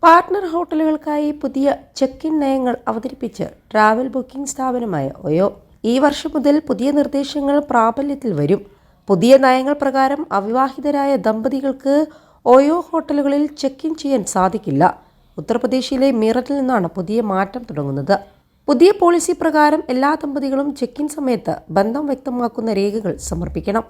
Partner ഹോട്ടലുകൾക്കായി പുതിയ check in നയങ്ങൾ അവതരിപ്പിച്ച് ട്രാവൽ ബുക്കിംഗ് സ്ഥാപനമായ ഒയോ. ഈ വർഷം മുതൽ പുതിയ നിർദ്ദേശങ്ങൾ പ്രാബല്യത്തിൽ വരും. പുതിയ നയങ്ങൾ പ്രകാരം അവിവാഹിതരായ ദമ്പതികൾക്ക് ഒയോ ഹോട്ടലുകളിൽ ചെക്ക് ഇൻ ചെയ്യാൻ സാധിക്കില്ല. ഉത്തർപ്രദേശിലെ മീററ്റിൽ നിന്നാണ് പുതിയ മാറ്റം തുടങ്ങുന്നത്. പുതിയ പോളിസി പ്രകാരം എല്ലാ ദമ്പതികളും ചെക്ക് ഇൻ സമയത്ത് ബന്ധം വ്യക്തമാക്കുന്ന രേഖകൾ സമർപ്പിക്കണം.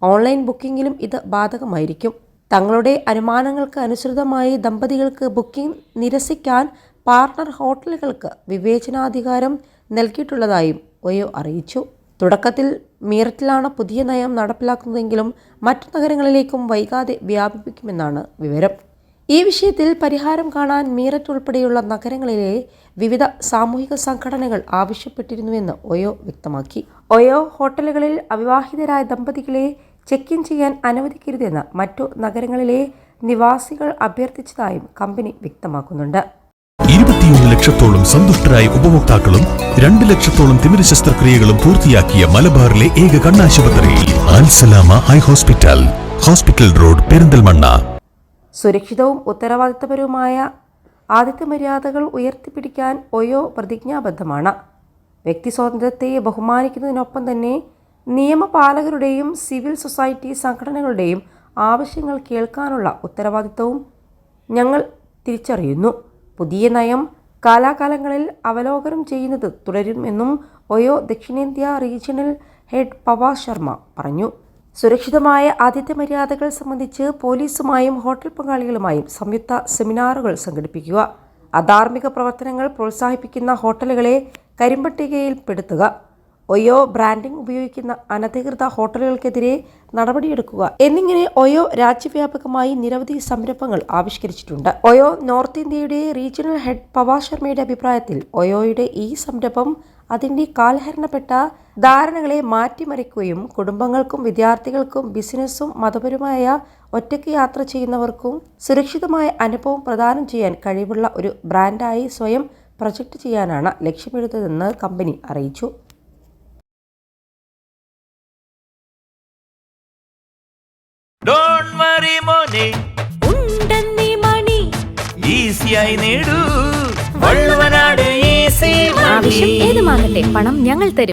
ഓൺലൈൻ ബുക്കിംഗിലും ഇത് ബാധകമായിരിക്കും. തങ്ങളുടെ അനുമാനങ്ങൾക്ക് അനുസൃതമായി ദമ്പതികൾക്ക് ബുക്കിംഗ് നിരസിക്കാൻ പാർട്ണർ ഹോട്ടലുകൾക്ക് വിവേചനാധികാരം നൽകിയിട്ടുള്ളതായും ഒയോ അറിയിച്ചു. തുടക്കത്തിൽ മീററ്റിലാണ് പുതിയ നയം നടപ്പിലാക്കുന്നതെങ്കിലും മറ്റു നഗരങ്ങളിലേക്കും വൈകാതെ വ്യാപിപ്പിക്കുമെന്നാണ് വിവരം. ഈ വിഷയത്തിൽ പരിഹാരം കാണാൻ മീററ്റ് ഉൾപ്പെടെയുള്ള നഗരങ്ങളിലെ വിവിധ സാമൂഹിക സംഘടനകൾ ആവശ്യപ്പെട്ടിരുന്നുവെന്ന് ഒയോ വ്യക്തമാക്കി. ഒയോ ഹോട്ടലുകളിൽ അവിവാഹിതരായ ദമ്പതികളെ ചെക്ക് ഇൻ ചെയ്യാൻ അനുവദിക്കരുതെന്ന് മറ്റു നഗരങ്ങളിലെ നിവാസികൾ അഭ്യർത്ഥിച്ചതായും കമ്പനി വ്യക്തമാക്കുന്നുണ്ട്. 21 ലക്ഷത്തോളം സന്തുഷ്ടരായ ഉപഭോക്താക്കളും 2 ലക്ഷത്തോളം തിമിര ശസ്ത്രക്രിയകളും പൂർത്തിയാക്കിയ മലബാറിലെ ഏക കണ്ണാശുപത്രി Al Salama eye hospital, hospital road, Perinthalmanna. സുരക്ഷിതവും ഉത്തരവാദിത്തപരവുമായ ആതിഥ്യ മര്യാദകൾ ഉയർത്തിപ്പിടിക്കാൻ ഒയോ പ്രതിജ്ഞാബദ്ധമാണ്. വ്യക്തി സ്വാതന്ത്ര്യത്തെ ബഹുമാനിക്കുന്നതിനൊപ്പം തന്നെ നിയമപാലകരുടെയും സിവിൽ സൊസൈറ്റി സംഘടനകളുടെയും ആവശ്യങ്ങൾ കേൾക്കാനുള്ള ഉത്തരവാദിത്തവും ഞങ്ങൾ തിരിച്ചറിയുന്നു. പുതിയ നയം കാലാകാലങ്ങളിൽ അവലോകനം ചെയ്യുന്നത് തുടരുമെന്നും ഒയോ ദക്ഷിണേന്ത്യ റീജിയണൽ ഹെഡ് പവാസ് ശർമ്മ പറഞ്ഞു. സുരക്ഷിതമായ ആതിഥ്യ മര്യാദകൾ സംബന്ധിച്ച് പോലീസുമായും ഹോട്ടൽ പങ്കാളികളുമായും സംയുക്ത സെമിനാറുകൾ സംഘടിപ്പിക്കുക, അധാർമിക പ്രവർത്തനങ്ങൾ പ്രോത്സാഹിപ്പിക്കുന്ന ഹോട്ടലുകളെ കരിമ്പട്ടികയിൽപ്പെടുത്തുക, ഒയോ ബ്രാൻഡിംഗ് ഉപയോഗിക്കുന്ന അനധികൃത ഹോട്ടലുകൾക്കെതിരെ നടപടിയെടുക്കുക എന്നിങ്ങനെ ഒയോ രാജ്യവ്യാപകമായി നിരവധി സംരംഭങ്ങൾ ആവിഷ്കരിച്ചിട്ടുണ്ട്. ഒയോ നോർത്ത് ഇന്ത്യയുടെ റീജിയണൽ ഹെഡ് പവാസ് ശർമ്മയുടെ അഭിപ്രായത്തിൽ ഒയോയുടെ ഈ സംരംഭം അതിൻ്റെ കാലഹരണപ്പെട്ട ധാരണകളെ മാറ്റിമറിക്കുകയും കുടുംബങ്ങൾക്കും വിദ്യാർത്ഥികൾക്കും ബിസിനസ്സും മതപരമായ ഒറ്റയ്ക്ക് യാത്ര ചെയ്യുന്നവർക്കും സുരക്ഷിതമായ അനുഭവം പ്രദാനം ചെയ്യാൻ കഴിവുള്ള ഒരു ബ്രാൻഡായി സ്വയം പ്രൊജക്റ്റ് ചെയ്യാനാണ് ലക്ഷ്യമിടുന്നതെന്ന് കമ്പനി അറിയിച്ചു. Don't worry money ഉണ്ടെന്നീ മണി ഈസിയായി നേടൂ വള്ളുവനാട് ഈസി മണി. ആവശ്യം ഏതുമാകട്ടെ പണം ഞങ്ങൾ തരും.